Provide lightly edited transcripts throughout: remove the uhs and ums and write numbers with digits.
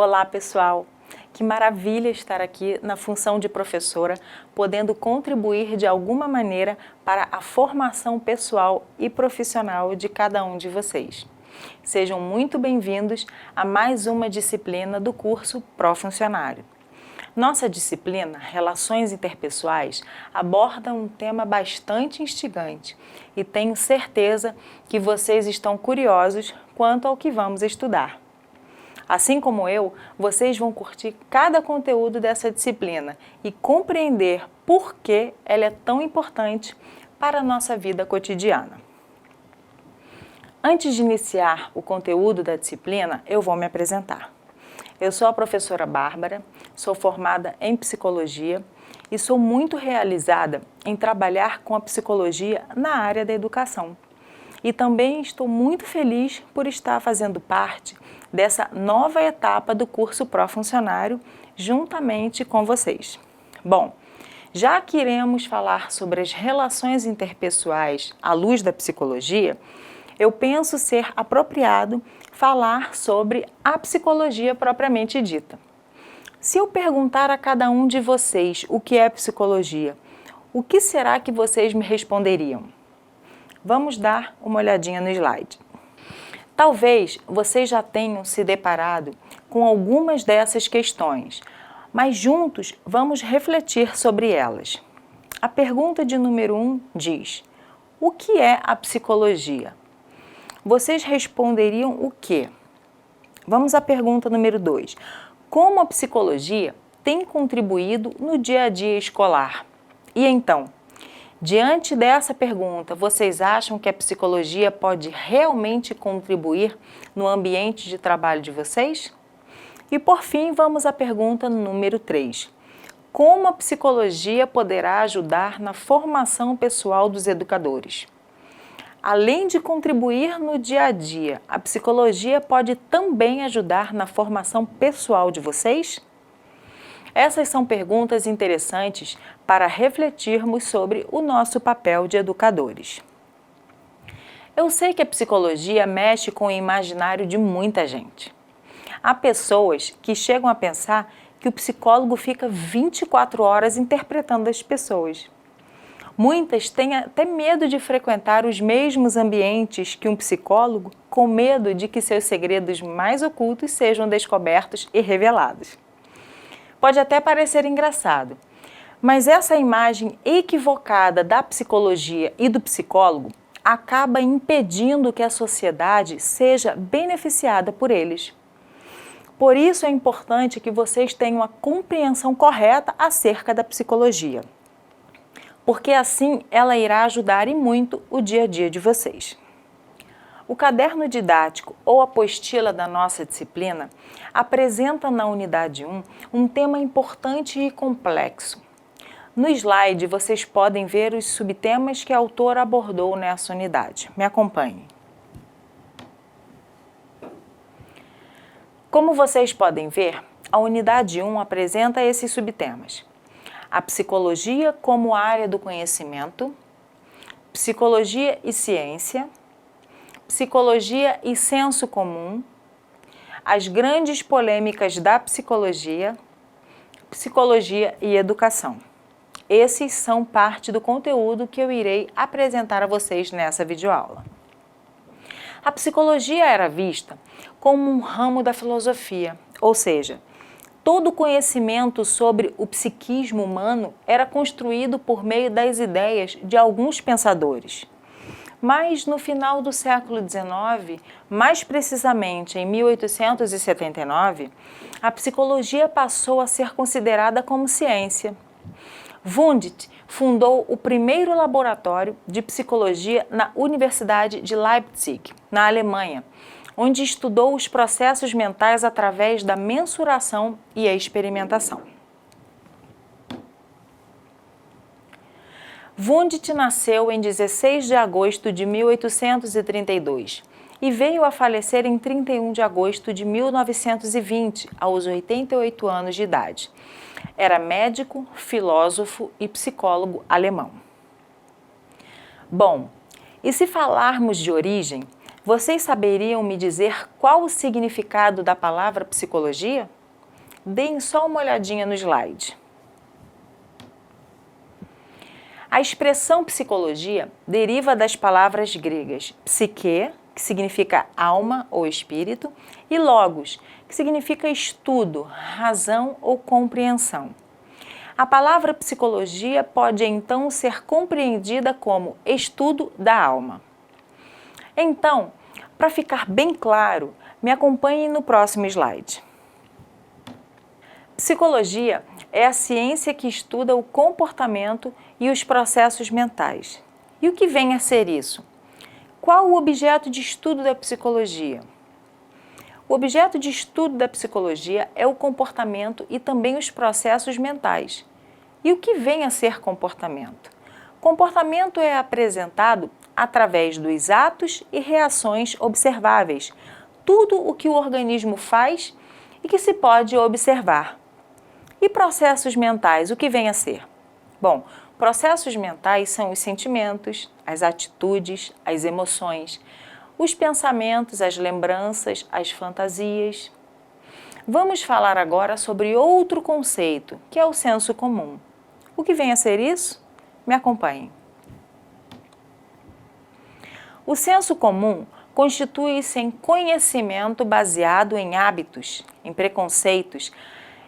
Olá, pessoal! Que maravilha estar aqui na função de professora, podendo contribuir de alguma maneira para a formação pessoal e profissional de cada um de vocês. Sejam muito bem-vindos a mais uma disciplina do curso Pró-Funcionário. Nossa disciplina, Relações Interpessoais, aborda um tema bastante instigante e tenho certeza que vocês estão curiosos quanto ao que vamos estudar. Assim como eu, vocês vão curtir cada conteúdo dessa disciplina e compreender por que ela é tão importante para a nossa vida cotidiana. Antes de iniciar o conteúdo da disciplina, eu vou me apresentar. Eu sou a professora Bárbara, sou formada em psicologia e sou muito realizada em trabalhar com a psicologia na área da educação. E também estou muito feliz por estar fazendo parte dessa nova etapa do curso Pró-Funcionário juntamente com vocês. Bom, já que iremos falar sobre as relações interpessoais à luz da psicologia, eu penso ser apropriado falar sobre a psicologia propriamente dita. Se eu perguntar a cada um de vocês o que é psicologia, o que será que vocês me responderiam? Vamos dar uma olhadinha no slide. Talvez vocês já tenham se deparado com algumas dessas questões, mas juntos vamos refletir sobre elas. A pergunta de número 1 diz: o que é a psicologia? Vocês responderiam o quê? Vamos à pergunta número 2. Como a psicologia tem contribuído no dia a dia escolar? E então, diante dessa pergunta, vocês acham que a psicologia pode realmente contribuir no ambiente de trabalho de vocês? E por fim, vamos à pergunta número 3. Como a psicologia poderá ajudar na formação pessoal dos educadores? Além de contribuir no dia a dia, a psicologia pode também ajudar na formação pessoal de vocês? Essas são perguntas interessantes para refletirmos sobre o nosso papel de educadores. Eu sei que a psicologia mexe com o imaginário de muita gente. Há pessoas que chegam a pensar que o psicólogo fica 24 horas interpretando as pessoas. Muitas têm até medo de frequentar os mesmos ambientes que um psicólogo, com medo de que seus segredos mais ocultos sejam descobertos e revelados. Pode até parecer engraçado, mas essa imagem equivocada da psicologia e do psicólogo acaba impedindo que a sociedade seja beneficiada por eles. Por isso é importante que vocês tenham a compreensão correta acerca da psicologia, porque assim ela irá ajudar e muito o dia a dia de vocês. O caderno didático ou apostila da nossa disciplina apresenta na unidade 1 um tema importante e complexo. No slide vocês podem ver os subtemas que a autora abordou nessa unidade. Me acompanhem. Como vocês podem ver, a unidade 1 apresenta esses subtemas: a psicologia como área do conhecimento, psicologia e ciência, psicologia e senso comum, as grandes polêmicas da psicologia, psicologia e educação. Esses são parte do conteúdo que eu irei apresentar a vocês nessa videoaula. A psicologia era vista como um ramo da filosofia, ou seja, todo conhecimento sobre o psiquismo humano era construído por meio das ideias de alguns pensadores. Mas no final do século XIX, mais precisamente em 1879, a psicologia passou a ser considerada como ciência. Wundt fundou o primeiro laboratório de psicologia na Universidade de Leipzig, na Alemanha, onde estudou os processos mentais através da mensuração e a experimentação. Wundt nasceu em 16 de agosto de 1832 e veio a falecer em 31 de agosto de 1920, aos 88 anos de idade. Era médico, filósofo e psicólogo alemão. Bom, e se falarmos de origem, Vocês saberiam me dizer qual o significado da palavra psicologia? Deem só uma olhadinha no slide. A expressão psicologia deriva das palavras gregas psique, que significa alma ou espírito, e logos, que significa estudo, razão ou compreensão. A palavra psicologia pode então ser compreendida como estudo da alma. Então, para ficar bem claro, me acompanhem no próximo slide. Psicologia é a ciência que estuda o comportamento e os processos mentais. E o que vem a ser isso? Qual o objeto de estudo da psicologia? O objeto de estudo da psicologia é o comportamento e também os processos mentais. E o que vem a ser comportamento? Comportamento é apresentado através dos atos e reações observáveis, tudo o que o organismo faz e que se pode observar. E processos mentais, o que vem a ser? Bom, processos mentais são os sentimentos, as atitudes, as emoções, os pensamentos, as lembranças, as fantasias. Vamos falar agora sobre outro conceito, que é o senso comum. O que vem a ser isso? Me acompanhem. O senso comum constitui-se em conhecimento baseado em hábitos, em preconceitos,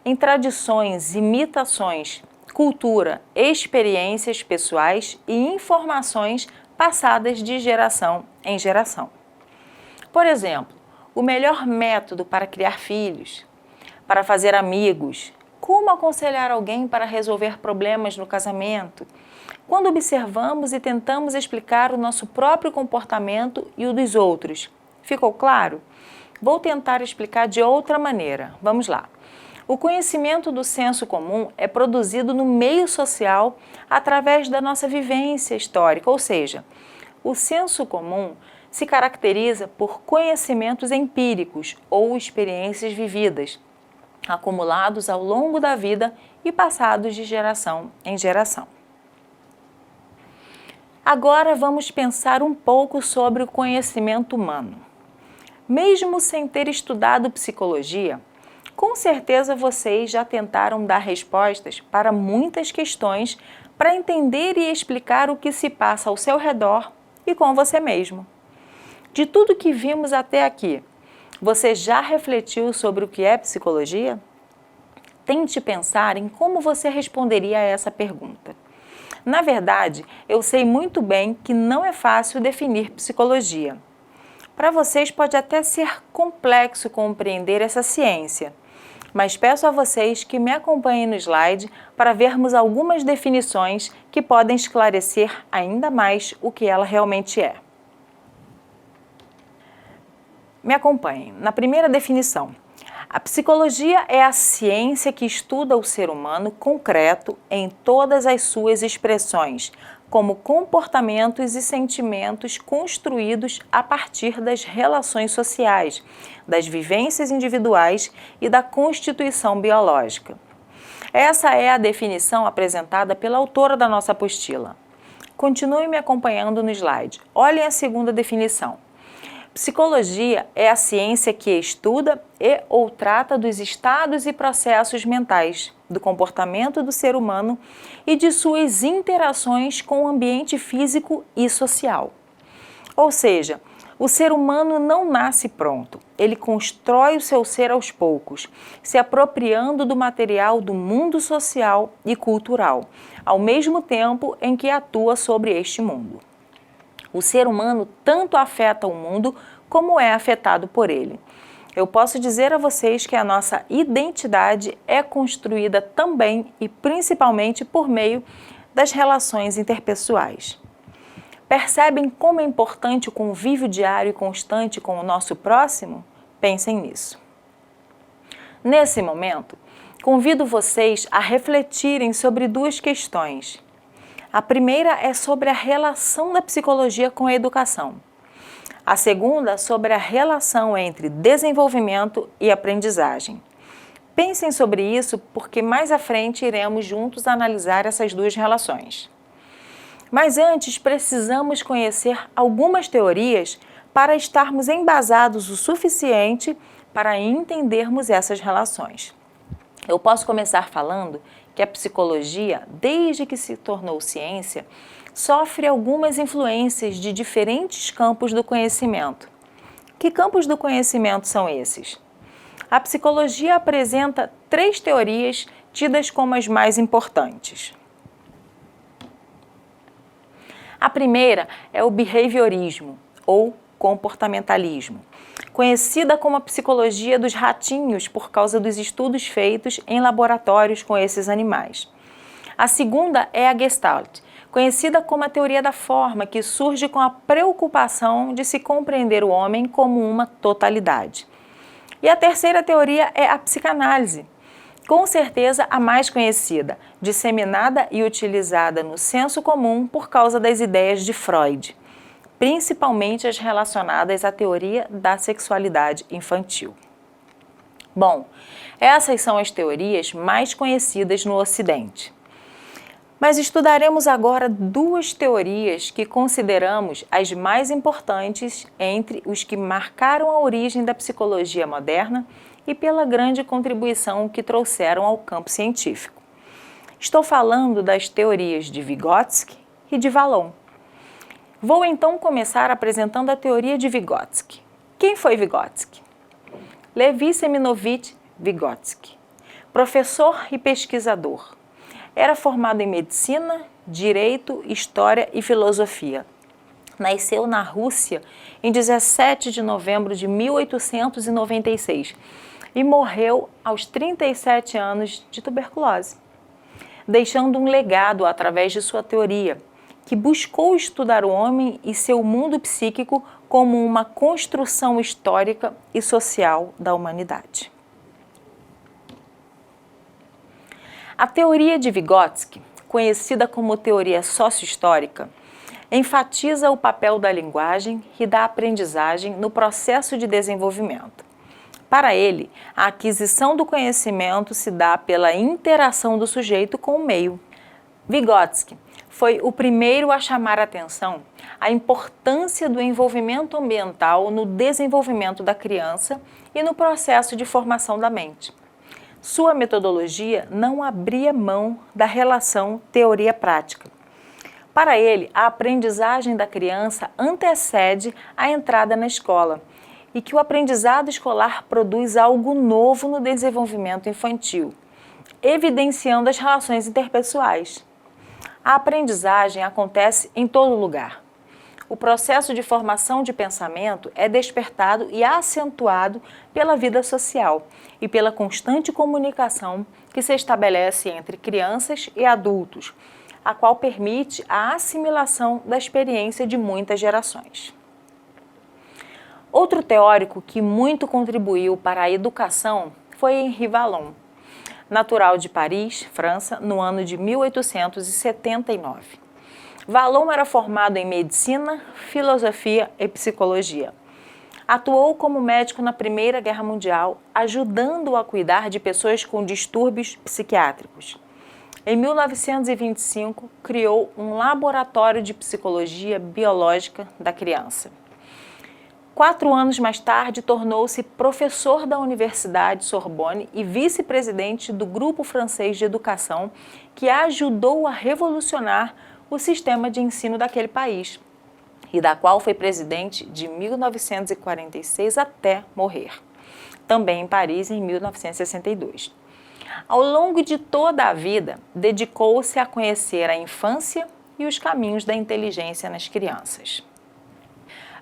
em tradições, imitações, cultura, experiências pessoais e informações passadas de geração em geração. Por exemplo, o melhor método para criar filhos, para fazer amigos, como aconselhar alguém para resolver problemas no casamento, quando observamos e tentamos explicar o nosso próprio comportamento e o dos outros. Ficou claro? Vou tentar explicar de outra maneira. Vamos lá. O conhecimento do senso comum é produzido no meio social através da nossa vivência histórica, ou seja, o senso comum se caracteriza por conhecimentos empíricos ou experiências vividas, acumulados ao longo da vida e passados de geração em geração. Agora vamos pensar um pouco sobre o conhecimento humano. Mesmo sem ter estudado psicologia, com certeza vocês já tentaram dar respostas para muitas questões para entender e explicar o que se passa ao seu redor e com você mesmo. De tudo que vimos até aqui, você já refletiu sobre o que é psicologia? Tente pensar em como você responderia a essa pergunta. Na verdade, eu sei muito bem que não é fácil definir psicologia. Para vocês pode até ser complexo compreender essa ciência, mas peço a vocês que me acompanhem no slide para vermos algumas definições que podem esclarecer ainda mais o que ela realmente é. Me acompanhem. Na primeira definição, a psicologia é a ciência que estuda o ser humano concreto em todas as suas expressões, como comportamentos e sentimentos construídos a partir das relações sociais, das vivências individuais e da constituição biológica. Essa é a definição apresentada pela autora da nossa apostila. Continue me acompanhando no slide. Olhem a segunda definição. Psicologia é a ciência que estuda e ou trata dos estados e processos mentais, do comportamento do ser humano e de suas interações com o ambiente físico e social. Ou seja, o ser humano não nasce pronto, ele constrói o seu ser aos poucos, se apropriando do material do mundo social e cultural, ao mesmo tempo em que atua sobre este mundo. O ser humano tanto afeta o mundo como é afetado por ele. Eu posso dizer a vocês que a nossa identidade é construída também e principalmente por meio das relações interpessoais. Percebem como é importante o convívio diário e constante com o nosso próximo? Pensem nisso. Nesse momento, convido vocês a refletirem sobre duas questões. A primeira é sobre a relação da psicologia com a educação. A segunda, sobre a relação entre desenvolvimento e aprendizagem. Pensem sobre isso porque mais à frente iremos juntos analisar essas duas relações. Mas antes precisamos conhecer algumas teorias para estarmos embasados o suficiente para entendermos essas relações. Eu posso começar falando que a psicologia, desde que se tornou ciência, sofre algumas influências de diferentes campos do conhecimento. Que campos do conhecimento são esses? A psicologia apresenta 3 teorias tidas como as mais importantes. A primeira é o behaviorismo, ou comportamentalismo, conhecida como a psicologia dos ratinhos por causa dos estudos feitos em laboratórios com esses animais. A segunda é a Gestalt, conhecida como a teoria da forma, que surge com a preocupação de se compreender o homem como uma totalidade. E a terceira teoria é a psicanálise, com certeza a mais conhecida, disseminada e utilizada no senso comum por causa das ideias de Freud, principalmente as relacionadas à teoria da sexualidade infantil. Bom, essas são as teorias mais conhecidas no Ocidente. Mas estudaremos agora 2 teorias que consideramos as mais importantes entre os que marcaram a origem da psicologia moderna e pela grande contribuição que trouxeram ao campo científico. Estou falando das teorias de Vygotsky e de Vallon. Vou então começar apresentando a teoria de Vygotsky. Quem foi Vygotsky? Levi Seminovich Vygotsky, professor e pesquisador. Era formado em medicina, direito, história e filosofia. Nasceu na Rússia em 17 de novembro de 1896 e morreu aos 37 anos de tuberculose, deixando um legado através de sua teoria, que buscou estudar o homem e seu mundo psíquico como uma construção histórica e social da humanidade. A teoria de Vygotsky, conhecida como teoria sócio-histórica, enfatiza o papel da linguagem e da aprendizagem no processo de desenvolvimento. Para ele, a aquisição do conhecimento se dá pela interação do sujeito com o meio. Vygotsky foi o primeiro a chamar a atenção à importância do envolvimento ambiental no desenvolvimento da criança e no processo de formação da mente. Sua metodologia não abria mão da relação teoria-prática. Para ele, a aprendizagem da criança antecede a entrada na escola e que o aprendizado escolar produz algo novo no desenvolvimento infantil, evidenciando as relações interpessoais. A aprendizagem acontece em todo lugar. O processo de formação de pensamento é despertado e acentuado pela vida social e pela constante comunicação que se estabelece entre crianças e adultos, a qual permite a assimilação da experiência de muitas gerações. Outro teórico que muito contribuiu para a educação foi Henri Vallon, natural de Paris, França, no ano de 1879. Vallon era formado em medicina, filosofia e psicologia. Atuou como médico na Primeira Guerra Mundial, ajudando a cuidar de pessoas com distúrbios psiquiátricos. Em 1925, criou um laboratório de psicologia biológica da criança. 4 anos mais tarde, tornou-se professor da Universidade Sorbonne e vice-presidente do Grupo Francês de Educação, que ajudou a revolucionar o sistema de ensino daquele país, e da qual foi presidente de 1946 até morrer, também em Paris em 1962. Ao longo de toda a vida, dedicou-se a conhecer a infância e os caminhos da inteligência nas crianças.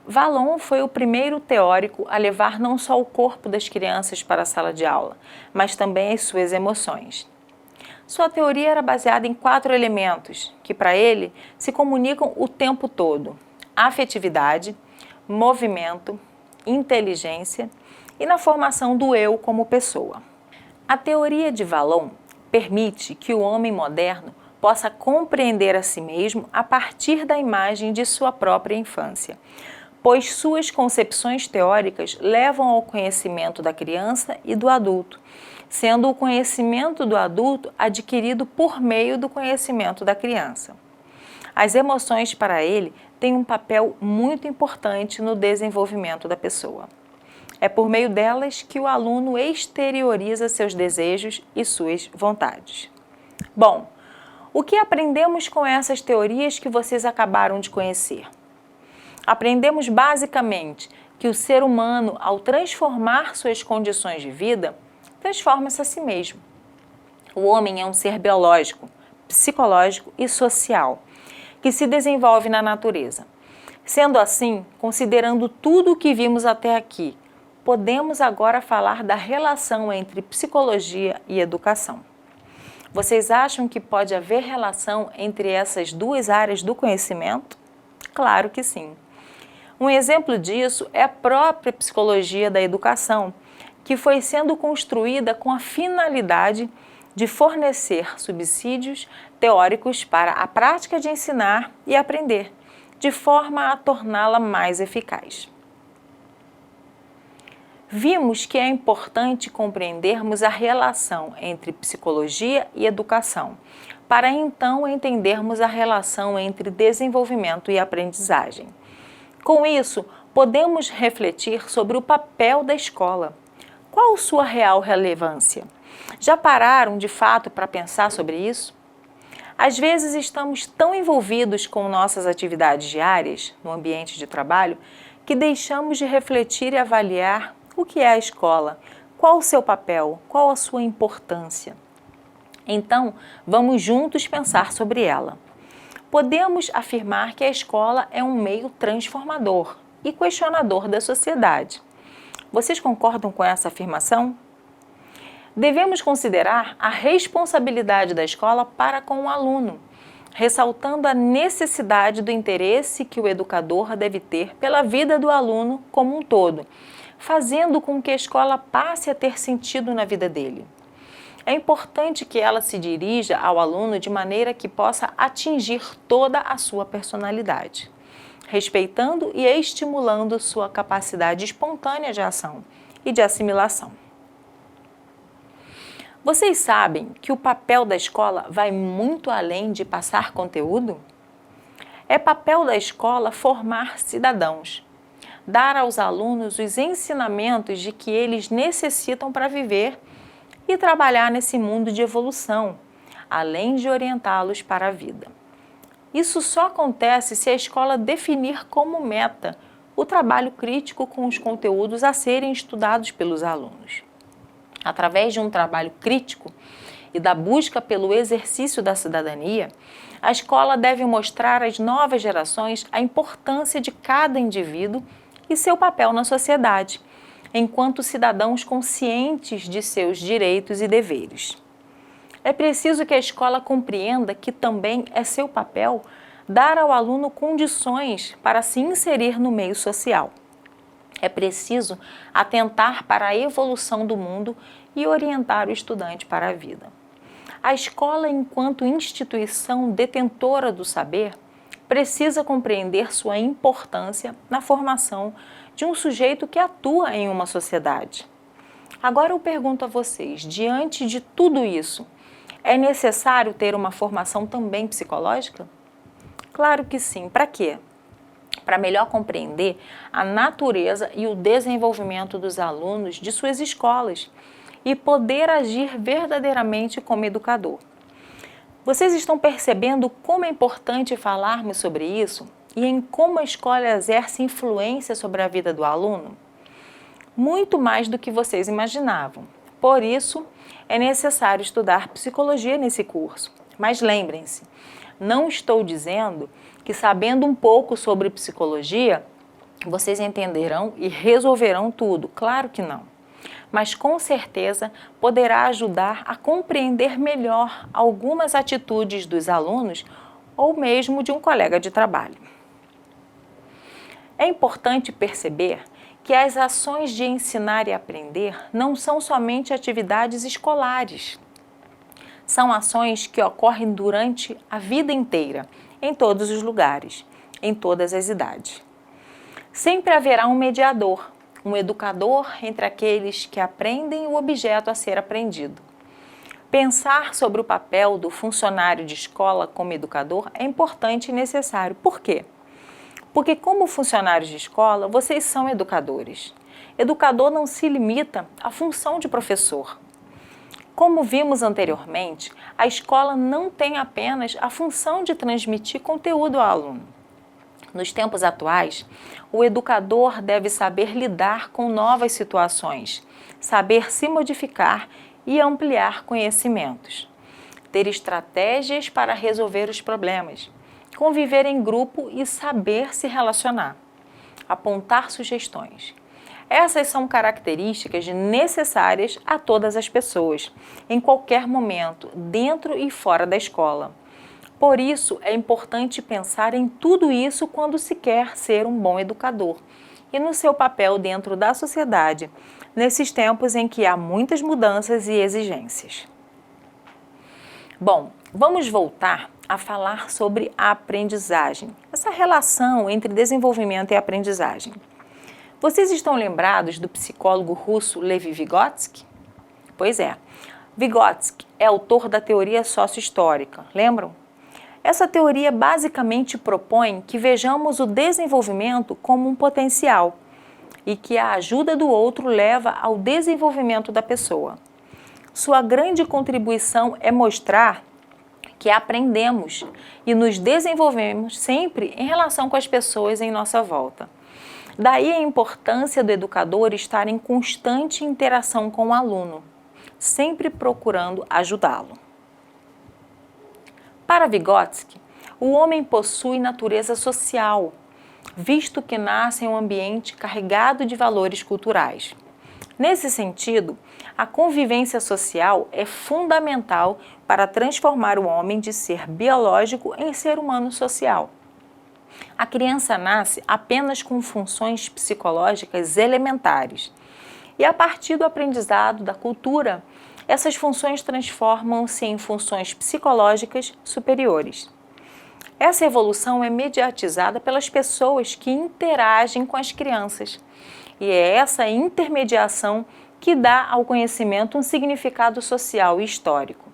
Vallon foi o primeiro teórico a levar não só o corpo das crianças para a sala de aula, mas também as suas emoções. Sua teoria era baseada em 4 elementos que, para ele, se comunicam o tempo todo: afetividade, movimento, inteligência e na formação do eu como pessoa. A teoria de Vallon permite que o homem moderno possa compreender a si mesmo a partir da imagem de sua própria infância, pois suas concepções teóricas levam ao conhecimento da criança e do adulto, sendo o conhecimento do adulto adquirido por meio do conhecimento da criança. As emoções para ele têm um papel muito importante no desenvolvimento da pessoa. É por meio delas que o aluno exterioriza seus desejos e suas vontades. Bom, o que aprendemos com essas teorias que vocês acabaram de conhecer? Aprendemos basicamente que o ser humano, ao transformar suas condições de vida, transforma-se a si mesmo. O homem é um ser biológico, psicológico e social, que se desenvolve na natureza. Sendo assim, considerando tudo o que vimos até aqui, podemos agora falar da relação entre psicologia e educação. Vocês acham que pode haver relação entre essas duas áreas do conhecimento? Claro que sim. Um exemplo disso é a própria psicologia da educação, que foi sendo construída com a finalidade de fornecer subsídios teóricos para a prática de ensinar e aprender, de forma a torná-la mais eficaz. Vimos que é importante compreendermos a relação entre psicologia e educação, para então entendermos a relação entre desenvolvimento e aprendizagem. Com isso, podemos refletir sobre o papel da escola. Qual sua real relevância? Já pararam de fato para pensar sobre isso? Às vezes estamos tão envolvidos com nossas atividades diárias, no ambiente de trabalho, que deixamos de refletir e avaliar o que é a escola, qual o seu papel, qual a sua importância. Então, vamos juntos pensar sobre ela. Podemos afirmar que a escola é um meio transformador e questionador da sociedade. Vocês concordam com essa afirmação? Devemos considerar a responsabilidade da escola para com o aluno, ressaltando a necessidade do interesse que o educador deve ter pela vida do aluno como um todo, fazendo com que a escola passe a ter sentido na vida dele. É importante que ela se dirija ao aluno de maneira que possa atingir toda a sua personalidade, respeitando e estimulando sua capacidade espontânea de ação e de assimilação. Vocês sabem que o papel da escola vai muito além de passar conteúdo? É papel da escola formar cidadãos, dar aos alunos os ensinamentos de que eles necessitam para viver e trabalhar nesse mundo de evolução, além de orientá-los para a vida. Isso só acontece se a escola definir como meta o trabalho crítico com os conteúdos a serem estudados pelos alunos. Através de um trabalho crítico e da busca pelo exercício da cidadania, a escola deve mostrar às novas gerações a importância de cada indivíduo e seu papel na sociedade, enquanto cidadãos conscientes de seus direitos e deveres. É preciso que a escola compreenda que também é seu papel dar ao aluno condições para se inserir no meio social. É preciso atentar para a evolução do mundo e orientar o estudante para a vida. A escola, enquanto instituição detentora do saber, precisa compreender sua importância na formação de um sujeito que atua em uma sociedade. Agora eu pergunto a vocês, diante de tudo isso, é necessário ter uma formação também psicológica? Claro que sim. Para quê? Para melhor compreender a natureza e o desenvolvimento dos alunos de suas escolas e poder agir verdadeiramente como educador. Vocês estão percebendo como é importante falarmos sobre isso e em como a escola exerce influência sobre a vida do aluno? Muito mais do que vocês imaginavam. Por isso, é necessário estudar psicologia nesse curso. Mas lembrem-se, não estou dizendo que sabendo um pouco sobre psicologia, vocês entenderão e resolverão tudo. Claro que não. Mas com certeza poderá ajudar a compreender melhor algumas atitudes dos alunos ou mesmo de um colega de trabalho. É importante perceber que as ações de ensinar e aprender não são somente atividades escolares. São ações que ocorrem durante a vida inteira, em todos os lugares, em todas as idades. Sempre haverá um mediador, um educador entre aqueles que aprendem o objeto a ser aprendido. Pensar sobre o papel do funcionário de escola como educador é importante e necessário. Por quê? Porque como funcionários de escola, vocês são educadores. Educador não se limita à função de professor. Como vimos anteriormente, a escola não tem apenas a função de transmitir conteúdo ao aluno. Nos tempos atuais, o educador deve saber lidar com novas situações, saber se modificar e ampliar conhecimentos, ter estratégias para resolver os problemas, conviver em grupo e saber se relacionar, apontar sugestões. Essas são características necessárias a todas as pessoas, em qualquer momento, dentro e fora da escola. Por isso, é importante pensar em tudo isso quando se quer ser um bom educador e no seu papel dentro da sociedade, nesses tempos em que há muitas mudanças e exigências. Bom, vamos voltar a falar sobre a aprendizagem, essa relação entre desenvolvimento e aprendizagem. Vocês estão lembrados do psicólogo russo Levi Vygotsky? Pois é, Vygotsky é autor da teoria sócio-histórica, lembram? Essa teoria basicamente propõe que vejamos o desenvolvimento como um potencial e que a ajuda do outro leva ao desenvolvimento da pessoa. Sua grande contribuição é mostrar que aprendemos e nos desenvolvemos sempre em relação com as pessoas em nossa volta. Daí a importância do educador estar em constante interação com o aluno, sempre procurando ajudá-lo. Para Vygotsky, o homem possui natureza social, visto que nasce em um ambiente carregado de valores culturais. Nesse sentido, a convivência social é fundamental para transformar o homem de ser biológico em ser humano social. A criança nasce apenas com funções psicológicas elementares e, a partir do aprendizado da cultura, essas funções transformam-se em funções psicológicas superiores. Essa evolução é mediatizada pelas pessoas que interagem com as crianças. E é essa intermediação que dá ao conhecimento um significado social e histórico.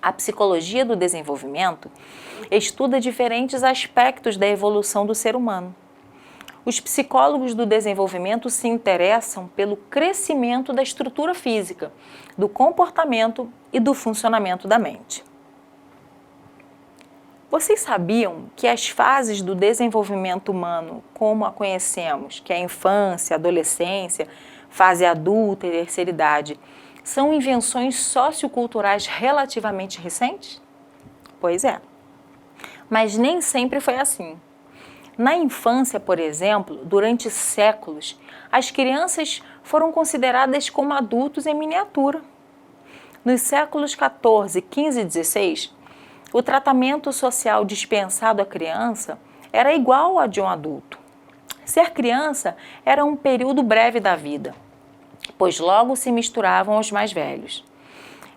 A psicologia do desenvolvimento estuda diferentes aspectos da evolução do ser humano. Os psicólogos do desenvolvimento se interessam pelo crescimento da estrutura física, do comportamento e do funcionamento da mente. Vocês sabiam que as fases do desenvolvimento humano, como a conhecemos, que é a infância, a adolescência, fase adulta e terceira idade, são invenções socioculturais relativamente recentes? Pois é. Mas nem sempre foi assim. Na infância, por exemplo, durante séculos, as crianças foram consideradas como adultos em miniatura. Nos séculos XIV, XV e XVI, o tratamento social dispensado à criança era igual ao de um adulto. Ser criança era um período breve da vida, pois logo se misturavam aos mais velhos.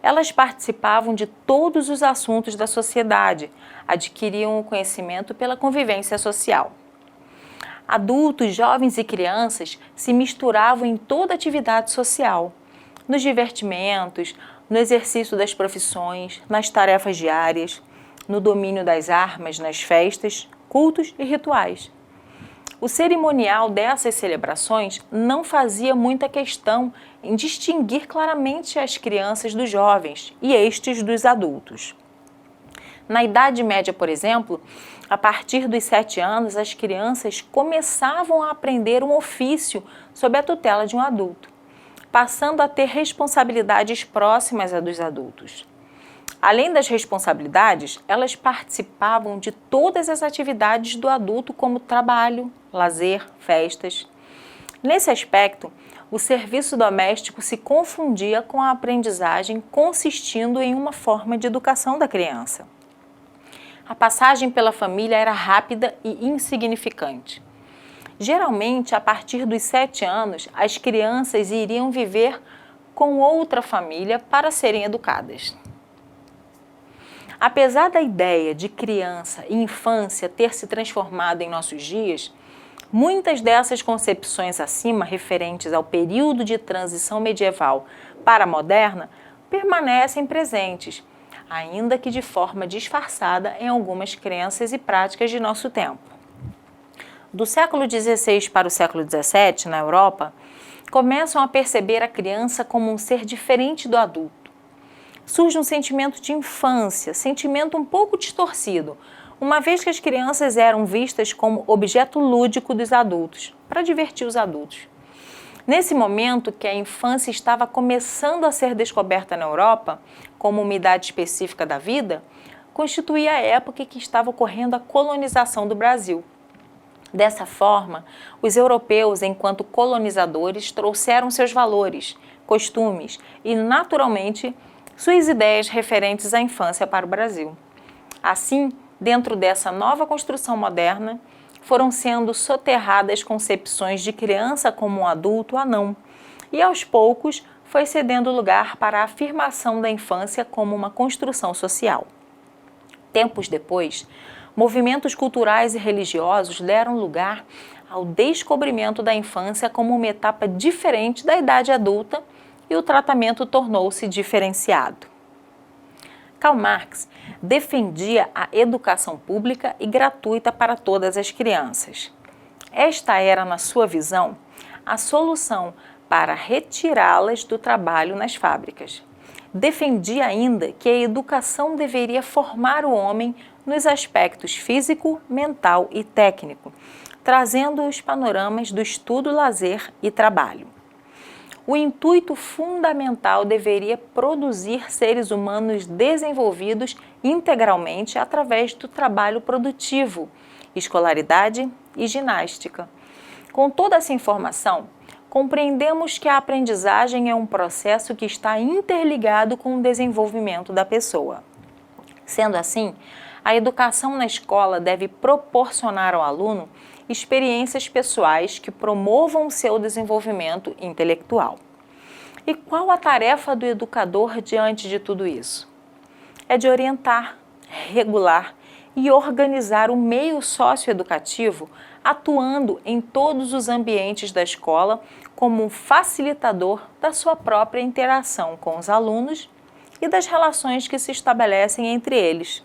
Elas participavam de todos os assuntos da sociedade, adquiriam o conhecimento pela convivência social. Adultos, jovens e crianças se misturavam em toda atividade social, nos divertimentos, no exercício das profissões, nas tarefas diárias, no domínio das armas, nas festas, cultos e rituais. O cerimonial dessas celebrações não fazia muita questão em distinguir claramente as crianças dos jovens e estes dos adultos. Na Idade Média, por exemplo, a partir dos 7 anos, as crianças começavam a aprender um ofício sob a tutela de um adulto, passando a ter responsabilidades próximas à dos adultos. Além das responsabilidades, elas participavam de todas as atividades do adulto, como trabalho, lazer, festas. Nesse aspecto, o serviço doméstico se confundia com a aprendizagem, consistindo em uma forma de educação da criança. A passagem pela família era rápida e insignificante. Geralmente, a partir dos 7 anos, as crianças iriam viver com outra família para serem educadas. Apesar da ideia de criança e infância ter se transformado em nossos dias, muitas dessas concepções acima referentes ao período de transição medieval para a moderna permanecem presentes, ainda que de forma disfarçada em algumas crenças e práticas de nosso tempo. Do século XVI para o século XVII, na Europa, começam a perceber a criança como um ser diferente do adulto. Surge um sentimento de infância, sentimento um pouco distorcido, uma vez que as crianças eram vistas como objeto lúdico dos adultos, para divertir os adultos. Nesse momento que a infância estava começando a ser descoberta na Europa, como uma idade específica da vida, constituía a época em que estava ocorrendo a colonização do Brasil. Dessa forma, os europeus, enquanto colonizadores, trouxeram seus valores, costumes e, naturalmente, suas ideias referentes à infância para o Brasil. Assim, dentro dessa nova construção moderna, foram sendo soterradas concepções de criança como um adulto anão, e aos poucos foi cedendo lugar para a afirmação da infância como uma construção social. Tempos depois, movimentos culturais e religiosos deram lugar ao descobrimento da infância como uma etapa diferente da idade adulta e o tratamento tornou-se diferenciado. Karl Marx defendia a educação pública e gratuita para todas as crianças. Esta era, na sua visão, a solução para retirá-las do trabalho nas fábricas. Defendia ainda que a educação deveria formar o homem nos aspectos físico, mental e técnico, trazendo os panoramas do estudo, lazer e trabalho. O intuito fundamental deveria produzir seres humanos desenvolvidos integralmente através do trabalho produtivo, escolaridade e ginástica. Com toda essa informação, compreendemos que a aprendizagem é um processo que está interligado com o desenvolvimento da pessoa. Sendo assim, a educação na escola deve proporcionar ao aluno experiências pessoais que promovam o seu desenvolvimento intelectual. E qual a tarefa do educador diante de tudo isso? É de orientar, regular e organizar o meio socioeducativo, atuando em todos os ambientes da escola como um facilitador da sua própria interação com os alunos e das relações que se estabelecem entre eles.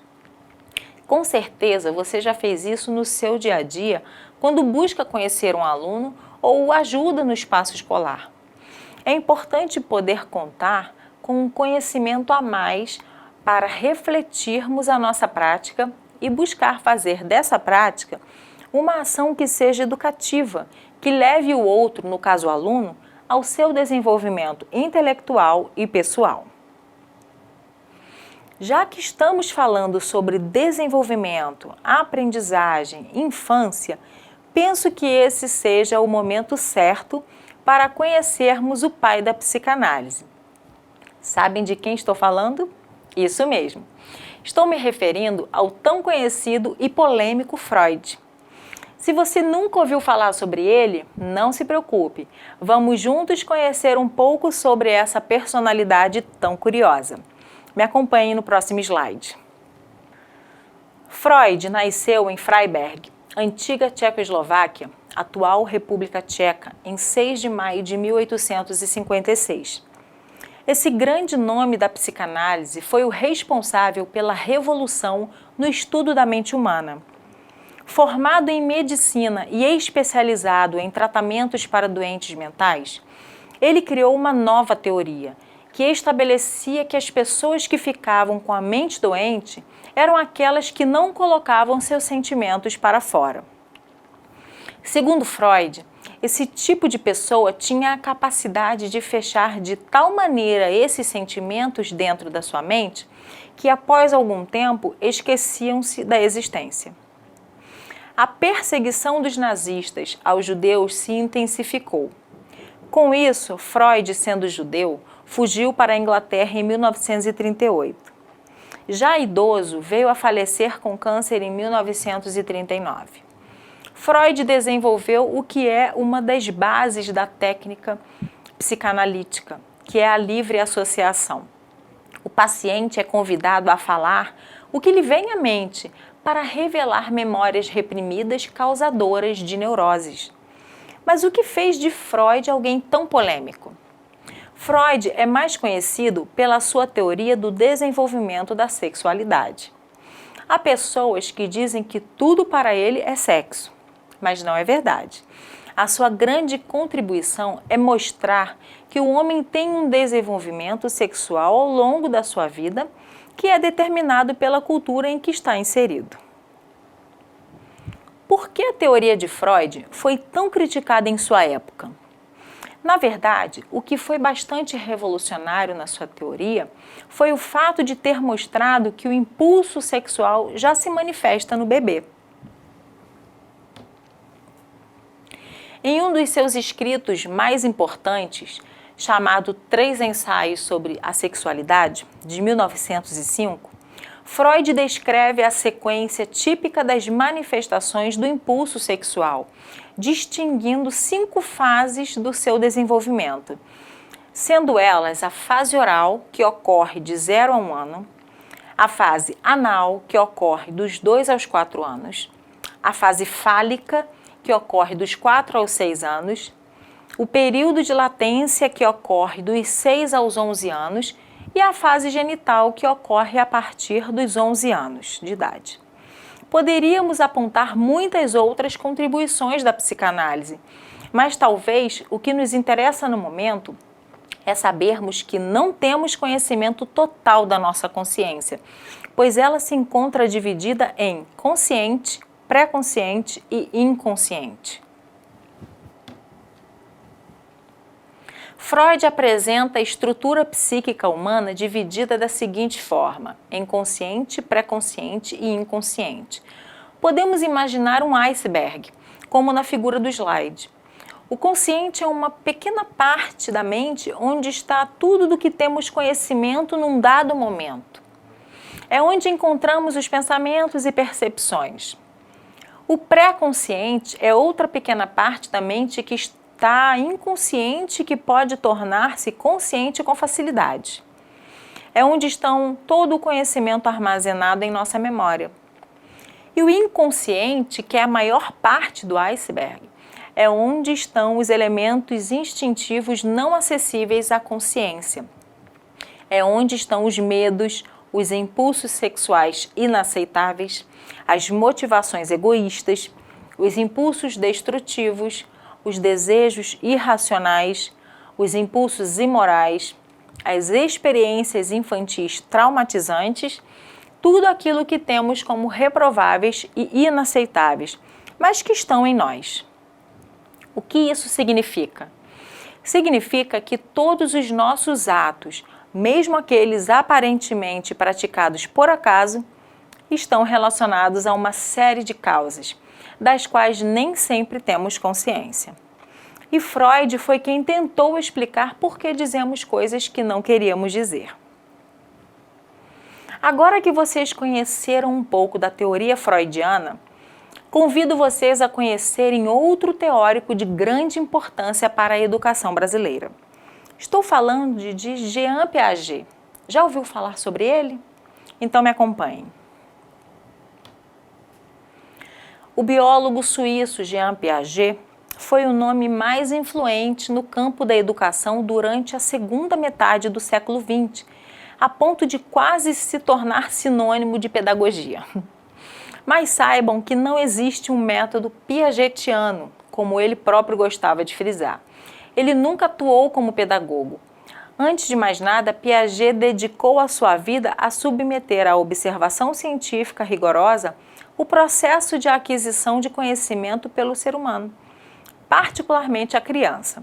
Com certeza você já fez isso no seu dia a dia, quando busca conhecer um aluno ou o ajuda no espaço escolar. É importante poder contar com um conhecimento a mais para refletirmos a nossa prática e buscar fazer dessa prática uma ação que seja educativa, que leve o outro, no caso o aluno, ao seu desenvolvimento intelectual e pessoal. Já que estamos falando sobre desenvolvimento, aprendizagem, infância, penso que esse seja o momento certo para conhecermos o pai da psicanálise. Sabem de quem estou falando? Isso mesmo. Estou me referindo ao tão conhecido e polêmico Freud. Se você nunca ouviu falar sobre ele, não se preocupe. Vamos juntos conhecer um pouco sobre essa personalidade tão curiosa. Me acompanhe no próximo slide. Freud nasceu em Freiberg, antiga Tchecoslováquia, atual República Tcheca, em 6 de maio de 1856. Esse grande nome da psicanálise foi o responsável pela revolução no estudo da mente humana. Formado em medicina e especializado em tratamentos para doentes mentais, ele criou uma nova teoria, que estabelecia que as pessoas que ficavam com a mente doente eram aquelas que não colocavam seus sentimentos para fora. Segundo Freud, esse tipo de pessoa tinha a capacidade de fechar de tal maneira esses sentimentos dentro da sua mente que, após algum tempo, esqueciam-se da existência. A perseguição dos nazistas aos judeus se intensificou. Com isso, Freud, sendo judeu, fugiu para a Inglaterra em 1938. Já idoso, veio a falecer com câncer em 1939. Freud desenvolveu o que é uma das bases da técnica psicanalítica, que é a livre associação. O paciente é convidado a falar o que lhe vem à mente para revelar memórias reprimidas causadoras de neuroses. Mas o que fez de Freud alguém tão polêmico? Freud é mais conhecido pela sua teoria do desenvolvimento da sexualidade. Há pessoas que dizem que tudo para ele é sexo, mas não é verdade. A sua grande contribuição é mostrar que o homem tem um desenvolvimento sexual ao longo da sua vida que é determinado pela cultura em que está inserido. Por que a teoria de Freud foi tão criticada em sua época? Na verdade, o que foi bastante revolucionário na sua teoria foi o fato de ter mostrado que o impulso sexual já se manifesta no bebê. Em um dos seus escritos mais importantes, chamado Três Ensaios sobre a Sexualidade, de 1905, Freud descreve a sequência típica das manifestações do impulso sexual, distinguindo 5 fases do seu desenvolvimento, sendo elas a fase oral, que ocorre de 0 a 1 ano, a fase anal, que ocorre dos 2 aos 4 anos, a fase fálica, que ocorre dos 4 aos 6 anos, o período de latência, que ocorre dos 6 aos 11 anos, e a fase genital, que ocorre a partir dos 11 anos de idade. Poderíamos apontar muitas outras contribuições da psicanálise, mas talvez o que nos interessa no momento é sabermos que não temos conhecimento total da nossa consciência, pois ela se encontra dividida em consciente, pré-consciente e inconsciente. Freud apresenta a estrutura psíquica humana dividida da seguinte forma, em consciente, pré-consciente e inconsciente. Podemos imaginar um iceberg, como na figura do slide. O consciente é uma pequena parte da mente onde está tudo do que temos conhecimento num dado momento. É onde encontramos os pensamentos e percepções. O pré-consciente é outra pequena parte da mente que está inconsciente que pode tornar-se consciente com facilidade. É onde estão todo o conhecimento armazenado em nossa memória. E o inconsciente, que é a maior parte do iceberg, é onde estão os elementos instintivos não acessíveis à consciência. É onde estão os medos, os impulsos sexuais inaceitáveis, as motivações egoístas, os impulsos destrutivos, os desejos irracionais, os impulsos imorais, as experiências infantis traumatizantes, tudo aquilo que temos como reprováveis e inaceitáveis, mas que estão em nós. O que isso significa? Significa que todos os nossos atos, mesmo aqueles aparentemente praticados por acaso, estão relacionados a uma série de causas, das quais nem sempre temos consciência. E Freud foi quem tentou explicar por que dizemos coisas que não queríamos dizer. Agora que vocês conheceram um pouco da teoria freudiana, convido vocês a conhecerem outro teórico de grande importância para a educação brasileira. Estou falando de Jean Piaget. Já ouviu falar sobre ele? Então me acompanhem. O biólogo suíço Jean Piaget foi o nome mais influente no campo da educação durante a segunda metade do século XX, a ponto de quase se tornar sinônimo de pedagogia. Mas saibam que não existe um método piagetiano, como ele próprio gostava de frisar. Ele nunca atuou como pedagogo. Antes de mais nada, Piaget dedicou a sua vida a submeter à observação científica rigorosa o processo de aquisição de conhecimento pelo ser humano, particularmente a criança.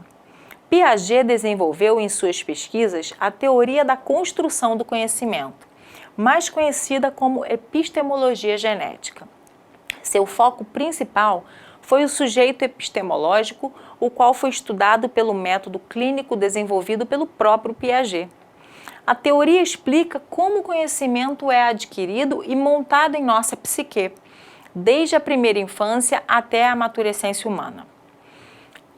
Piaget desenvolveu em suas pesquisas a teoria da construção do conhecimento, mais conhecida como epistemologia genética. Seu foco principal foi o sujeito epistemológico, o qual foi estudado pelo método clínico desenvolvido pelo próprio Piaget. A teoria explica como o conhecimento é adquirido e montado em nossa psique, desde a primeira infância até a maturescência humana.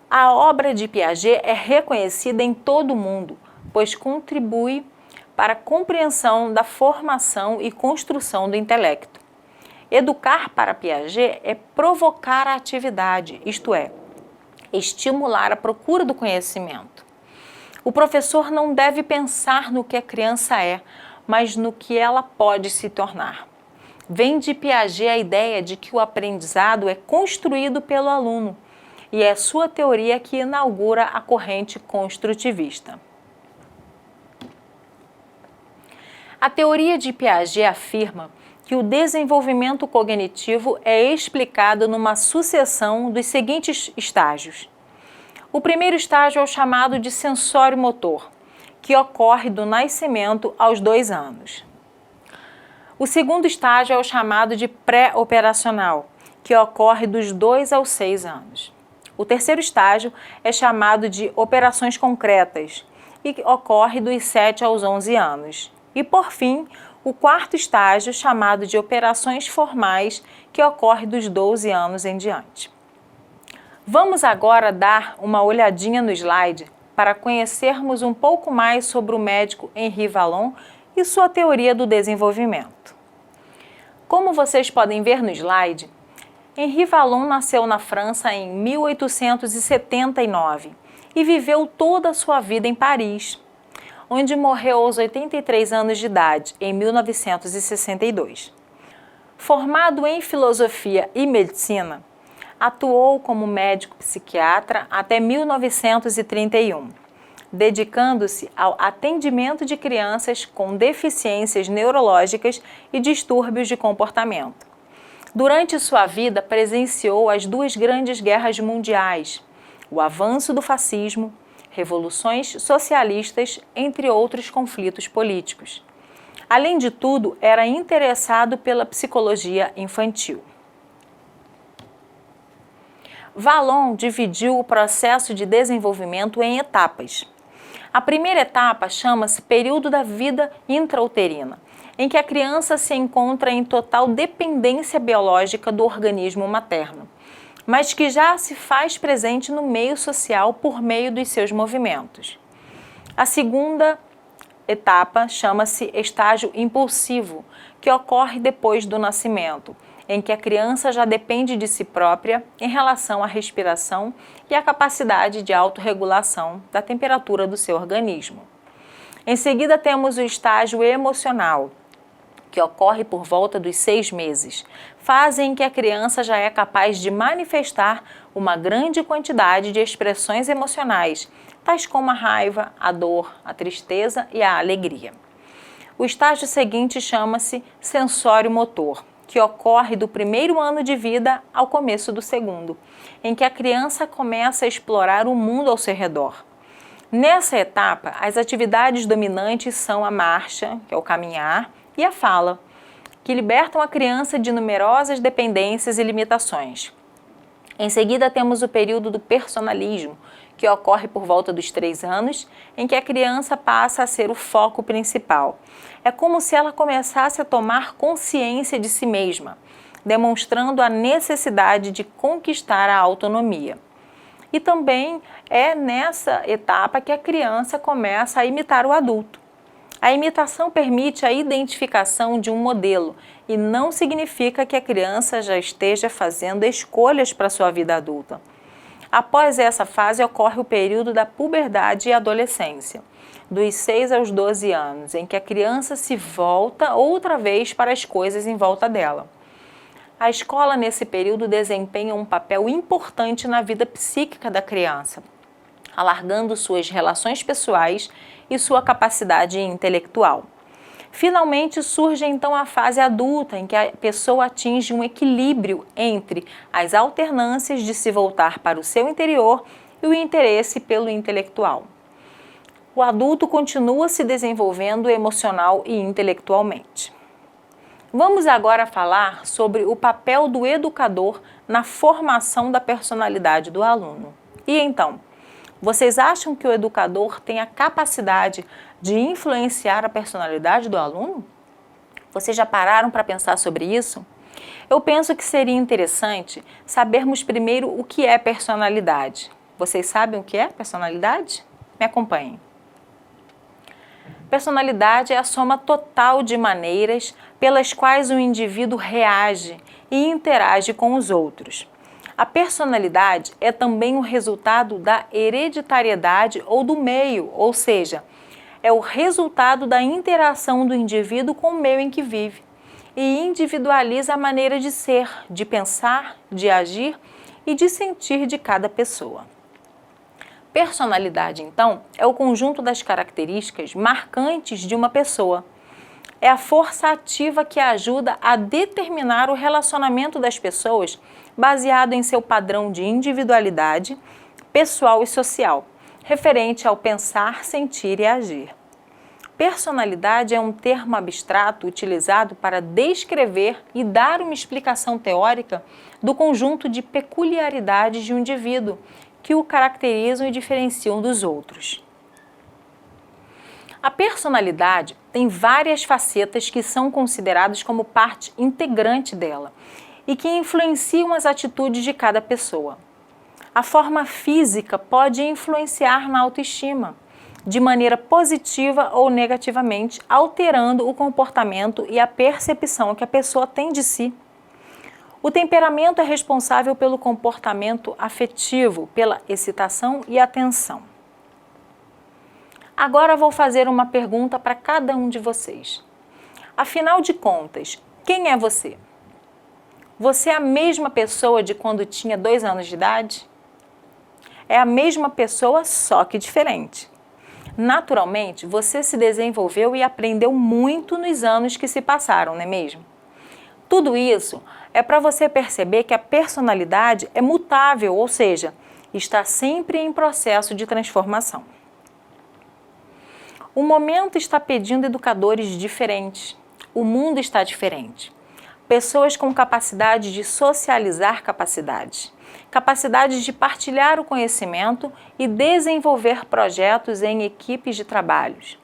A obra de Piaget é reconhecida em todo o mundo, pois contribui para a compreensão da formação e construção do intelecto. Educar para Piaget é provocar a atividade, isto é, estimular a procura do conhecimento. O professor não deve pensar no que a criança é, mas no que ela pode se tornar. Vem de Piaget a ideia de que o aprendizado é construído pelo aluno, e é sua teoria que inaugura a corrente construtivista. A teoria de Piaget afirma que o desenvolvimento cognitivo é explicado numa sucessão dos seguintes estágios. O primeiro estágio é o chamado de sensório-motor, que ocorre do nascimento aos 2 anos. O segundo estágio é o chamado de pré-operacional, que ocorre dos 2 aos 6 anos. O terceiro estágio é chamado de operações concretas e ocorre dos 7 aos 11 anos. E, por fim, o quarto estágio, chamado de operações formais, que ocorre dos 12 anos em diante. Vamos agora dar uma olhadinha no slide para conhecermos um pouco mais sobre o médico Henri Vallon e sua teoria do desenvolvimento. Como vocês podem ver no slide, Henri Vallon nasceu na França em 1879 e viveu toda a sua vida em Paris, onde morreu aos 83 anos de idade, em 1962. Formado em filosofia e medicina, atuou como médico psiquiatra até 1931, dedicando-se ao atendimento de crianças com deficiências neurológicas e distúrbios de comportamento. Durante sua vida, presenciou as 2 grandes guerras mundiais, o avanço do fascismo, revoluções socialistas, entre outros conflitos políticos. Além de tudo, era interessado pela psicologia infantil. Vallon dividiu o processo de desenvolvimento em etapas. A primeira etapa chama-se período da vida intrauterina, em que a criança se encontra em total dependência biológica do organismo materno, mas que já se faz presente no meio social por meio dos seus movimentos. A segunda etapa chama-se estágio impulsivo, que ocorre depois do nascimento, em que a criança já depende de si própria em relação à respiração e à capacidade de autorregulação da temperatura do seu organismo. Em seguida, temos o estágio emocional, que ocorre por volta dos 6 meses, fase em que a criança já é capaz de manifestar uma grande quantidade de expressões emocionais, tais como a raiva, a dor, a tristeza e a alegria. O estágio seguinte chama-se sensório-motor, que ocorre do 1º ano de vida ao começo do 2º, em que a criança começa a explorar o mundo ao seu redor. Nessa etapa, as atividades dominantes são a marcha, que é o caminhar, e a fala, que libertam a criança de numerosas dependências e limitações. Em seguida, temos o período do personalismo, que ocorre por volta dos 3 anos, em que a criança passa a ser o foco principal. É como se ela começasse a tomar consciência de si mesma, demonstrando a necessidade de conquistar a autonomia. E também é nessa etapa que a criança começa a imitar o adulto. A imitação permite a identificação de um modelo e não significa que a criança já esteja fazendo escolhas para sua vida adulta. Após essa fase ocorre o período da puberdade e adolescência, dos 6 aos 12 anos, em que a criança se volta outra vez para as coisas em volta dela. A escola nesse período desempenha um papel importante na vida psíquica da criança, alargando suas relações pessoais e sua capacidade intelectual. Finalmente surge então a fase adulta, em que a pessoa atinge um equilíbrio entre as alternâncias de se voltar para o seu interior e o interesse pelo intelectual. O adulto continua se desenvolvendo emocional e intelectualmente. Vamos agora falar sobre o papel do educador na formação da personalidade do aluno. E então, vocês acham que o educador tem a capacidade de influenciar a personalidade do aluno? Vocês já pararam para pensar sobre isso? Eu penso que seria interessante sabermos primeiro o que é personalidade. Vocês sabem o que é personalidade? Me acompanhem. Personalidade é a soma total de maneiras pelas quais o indivíduo reage e interage com os outros. A personalidade é também o resultado da hereditariedade ou do meio, ou seja, é o resultado da interação do indivíduo com o meio em que vive e individualiza a maneira de ser, de pensar, de agir e de sentir de cada pessoa. Personalidade, então, é o conjunto das características marcantes de uma pessoa. É a força ativa que ajuda a determinar o relacionamento das pessoas baseado em seu padrão de individualidade, pessoal e social, referente ao pensar, sentir e agir. Personalidade é um termo abstrato utilizado para descrever e dar uma explicação teórica do conjunto de peculiaridades de um indivíduo que o caracterizam e diferenciam dos outros. A personalidade tem várias facetas que são consideradas como parte integrante dela e que influenciam as atitudes de cada pessoa. A forma física pode influenciar na autoestima, de maneira positiva ou negativamente, alterando o comportamento e a percepção que a pessoa tem de si. O temperamento é responsável pelo comportamento afetivo, pela excitação e atenção. Agora vou fazer uma pergunta para cada um de vocês. Afinal de contas, quem é você? Você é a mesma pessoa de quando tinha 2 anos de idade? É a mesma pessoa, só que diferente. Naturalmente, você se desenvolveu e aprendeu muito nos anos que se passaram, não é mesmo? Tudo isso é para você perceber que a personalidade é mutável, ou seja, está sempre em processo de transformação. O momento está pedindo educadores diferentes. O mundo está diferente. Pessoas com capacidade de socializar capacidade de partilhar o conhecimento e desenvolver projetos em equipes de trabalhos.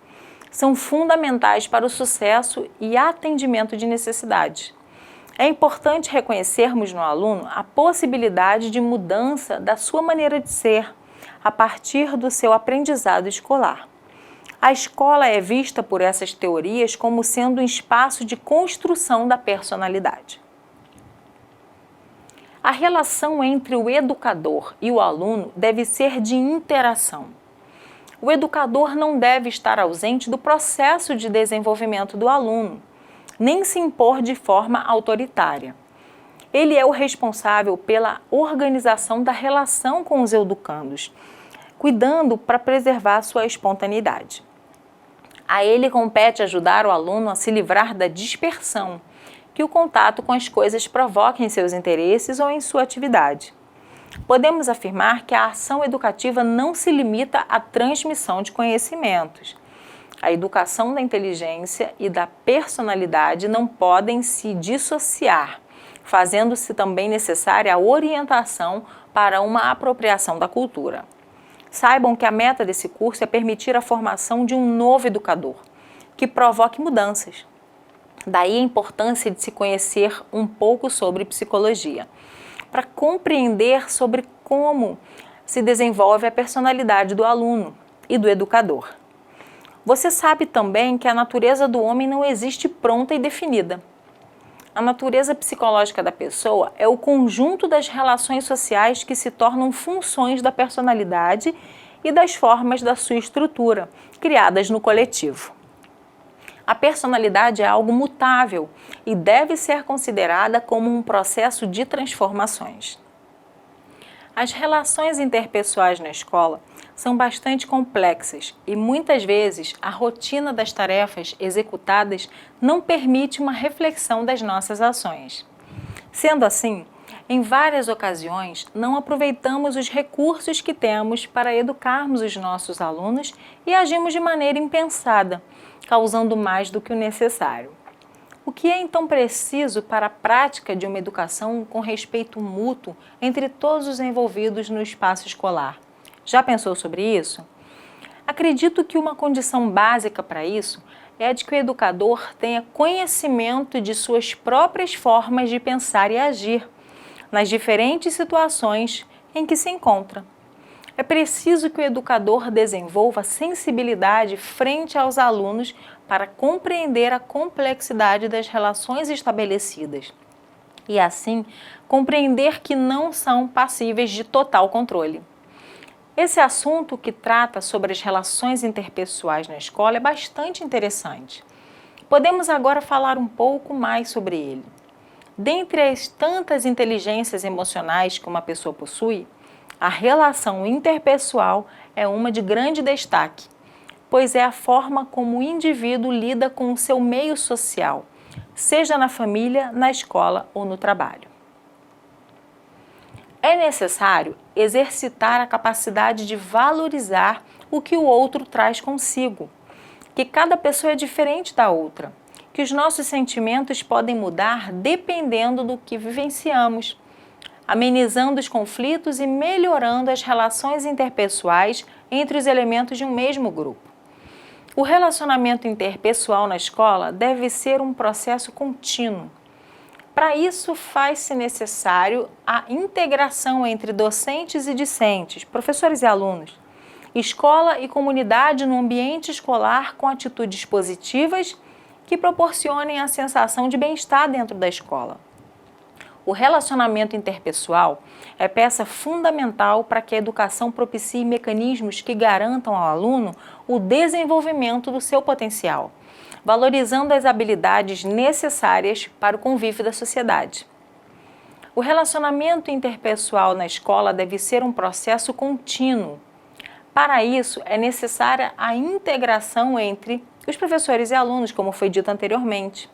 São fundamentais para o sucesso e atendimento de necessidades. É importante reconhecermos no aluno a possibilidade de mudança da sua maneira de ser a partir do seu aprendizado escolar. A escola é vista por essas teorias como sendo um espaço de construção da personalidade. A relação entre o educador e o aluno deve ser de interação. O educador não deve estar ausente do processo de desenvolvimento do aluno, nem se impor de forma autoritária. Ele é o responsável pela organização da relação com os educandos, cuidando para preservar sua espontaneidade. A ele compete ajudar o aluno a se livrar da dispersão que o contato com as coisas provoca em seus interesses ou em sua atividade. Podemos afirmar que a ação educativa não se limita à transmissão de conhecimentos. A educação da inteligência e da personalidade não podem se dissociar, fazendo-se também necessária a orientação para uma apropriação da cultura. Saibam que a meta desse curso é permitir a formação de um novo educador, que provoque mudanças. Daí a importância de se conhecer um pouco sobre psicologia, para compreender sobre como se desenvolve a personalidade do aluno e do educador. Você sabe também que a natureza do homem não existe pronta e definida. A natureza psicológica da pessoa é o conjunto das relações sociais que se tornam funções da personalidade e das formas da sua estrutura, criadas no coletivo. A personalidade é algo mutável e deve ser considerada como um processo de transformações. As relações interpessoais na escola são bastante complexas e muitas vezes a rotina das tarefas executadas não permite uma reflexão das nossas ações. Sendo assim, em várias ocasiões não aproveitamos os recursos que temos para educarmos os nossos alunos e agimos de maneira impensada, causando mais do que o necessário. O que é então preciso para a prática de uma educação com respeito mútuo entre todos os envolvidos no espaço escolar? Já pensou sobre isso? Acredito que uma condição básica para isso é a de que o educador tenha conhecimento de suas próprias formas de pensar e agir nas diferentes situações em que se encontra. É preciso que o educador desenvolva sensibilidade frente aos alunos para compreender a complexidade das relações estabelecidas, e, assim, compreender que não são passíveis de total controle. Esse assunto, que trata sobre as relações interpessoais na escola, é bastante interessante. Podemos agora falar um pouco mais sobre ele. Dentre as tantas inteligências emocionais que uma pessoa possui, a relação interpessoal é uma de grande destaque, pois é a forma como o indivíduo lida com o seu meio social, seja na família, na escola ou no trabalho. É necessário exercitar a capacidade de valorizar o que o outro traz consigo, que cada pessoa é diferente da outra, que os nossos sentimentos podem mudar dependendo do que vivenciamos, amenizando os conflitos e melhorando as relações interpessoais entre os elementos de um mesmo grupo. O relacionamento interpessoal na escola deve ser um processo contínuo. Para isso, faz-se necessário a integração entre docentes e discentes, professores e alunos, escola e comunidade no ambiente escolar com atitudes positivas que proporcionem a sensação de bem-estar dentro da escola. O relacionamento interpessoal é peça fundamental para que a educação propicie mecanismos que garantam ao aluno o desenvolvimento do seu potencial, valorizando as habilidades necessárias para o convívio da sociedade. O relacionamento interpessoal na escola deve ser um processo contínuo. Para isso, é necessária a integração entre os professores e alunos, como foi dito anteriormente,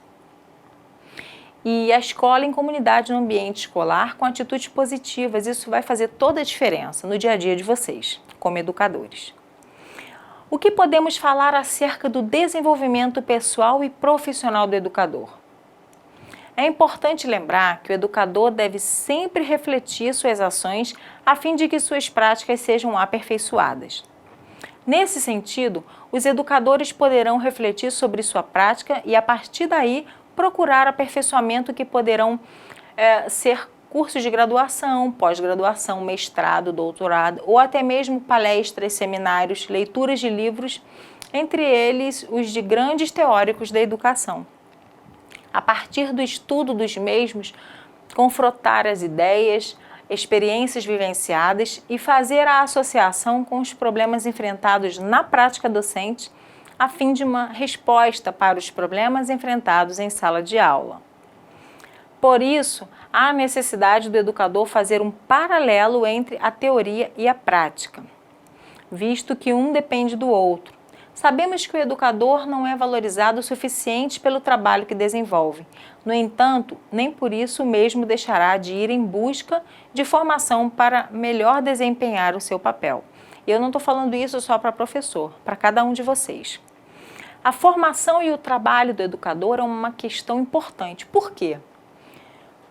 e a escola em comunidade no ambiente escolar com atitudes positivas. Isso vai fazer toda a diferença no dia a dia de vocês, como educadores. O que podemos falar acerca do desenvolvimento pessoal e profissional do educador? É importante lembrar que o educador deve sempre refletir suas ações a fim de que suas práticas sejam aperfeiçoadas. Nesse sentido, os educadores poderão refletir sobre sua prática e, a partir daí, procurar aperfeiçoamento que poderão ser cursos de graduação, pós-graduação, mestrado, doutorado ou até mesmo palestras, seminários, leituras de livros, entre eles os de grandes teóricos da educação. A partir do estudo dos mesmos, confrontar as ideias, experiências vivenciadas e fazer a associação com os problemas enfrentados na prática docente, a fim de uma resposta para os problemas enfrentados em sala de aula. Por isso, há a necessidade do educador fazer um paralelo entre a teoria e a prática, visto que um depende do outro. Sabemos que o educador não é valorizado o suficiente pelo trabalho que desenvolve. No entanto, nem por isso o mesmo deixará de ir em busca de formação para melhor desempenhar o seu papel. E eu não estou falando isso só para professor, para cada um de vocês. A formação e o trabalho do educador é uma questão importante. Por quê?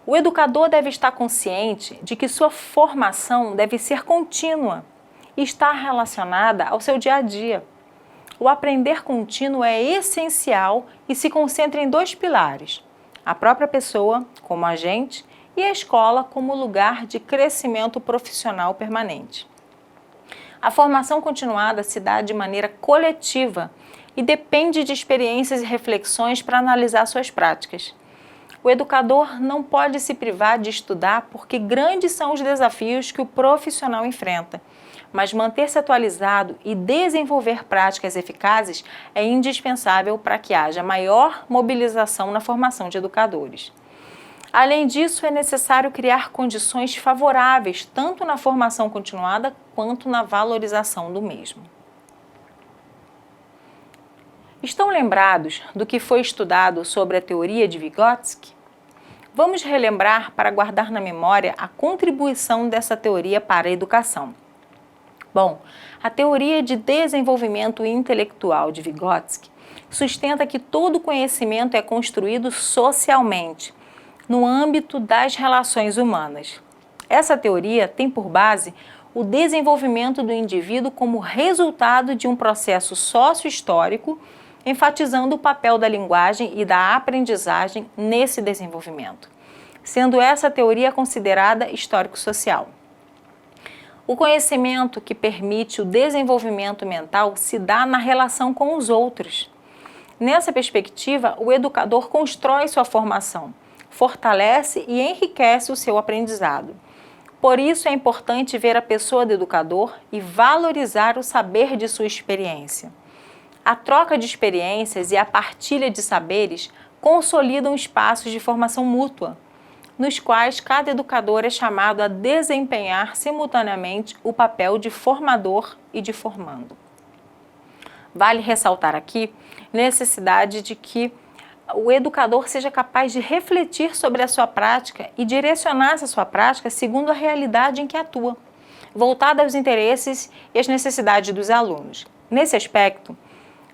O educador deve estar consciente de que sua formação deve ser contínua e estar relacionada ao seu dia a dia. O aprender contínuo é essencial e se concentra em dois pilares: a própria pessoa como agente e a escola como lugar de crescimento profissional permanente. A formação continuada se dá de maneira coletiva e depende de experiências e reflexões para analisar suas práticas. O educador não pode se privar de estudar porque grandes são os desafios que o profissional enfrenta, mas manter-se atualizado e desenvolver práticas eficazes é indispensável para que haja maior mobilização na formação de educadores. Além disso, é necessário criar condições favoráveis tanto na formação continuada quanto na valorização do mesmo. Estão lembrados do que foi estudado sobre a teoria de Vygotsky? Vamos relembrar para guardar na memória a contribuição dessa teoria para a educação. Bom, a teoria de desenvolvimento intelectual de Vygotsky sustenta que todo conhecimento é construído socialmente, no âmbito das relações humanas. Essa teoria tem por base o desenvolvimento do indivíduo como resultado de um processo sócio-histórico, enfatizando o papel da linguagem e da aprendizagem nesse desenvolvimento, sendo essa teoria considerada histórico-social. O conhecimento que permite o desenvolvimento mental se dá na relação com os outros. Nessa perspectiva, o educador constrói sua formação, fortalece e enriquece o seu aprendizado. Por isso é importante ver a pessoa do educador e valorizar o saber de sua experiência. A troca de experiências e a partilha de saberes consolidam espaços de formação mútua, nos quais cada educador é chamado a desempenhar simultaneamente o papel de formador e de formando. Vale ressaltar aqui a necessidade de que o educador seja capaz de refletir sobre a sua prática e direcionar essa sua prática segundo a realidade em que atua, voltada aos interesses e às necessidades dos alunos. Nesse aspecto,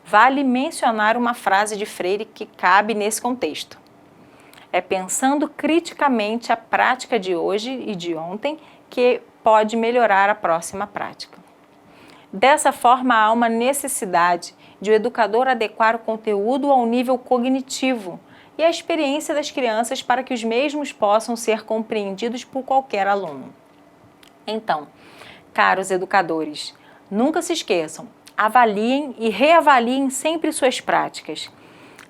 vale mencionar uma frase de Freire que cabe nesse contexto. É pensando criticamente a prática de hoje e de ontem que pode melhorar a próxima prática. Dessa forma, há uma necessidade de o educador adequar o conteúdo ao nível cognitivo e à experiência das crianças para que os mesmos possam ser compreendidos por qualquer aluno. Então, caros educadores, nunca se esqueçam, avaliem e reavaliem sempre suas práticas.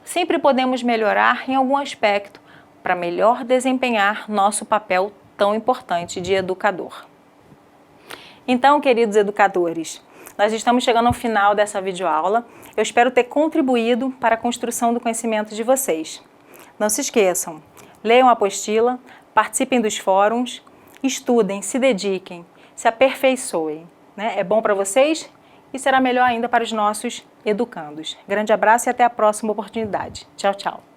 Sempre podemos melhorar em algum aspecto para melhor desempenhar nosso papel tão importante de educador. Então, queridos educadores, nós estamos chegando ao final dessa videoaula. Eu espero ter contribuído para a construção do conhecimento de vocês. Não se esqueçam, leiam a apostila, participem dos fóruns, estudem, se dediquem, se aperfeiçoem. É bom para vocês e será melhor ainda para os nossos educandos. Grande abraço e até a próxima oportunidade. Tchau, tchau.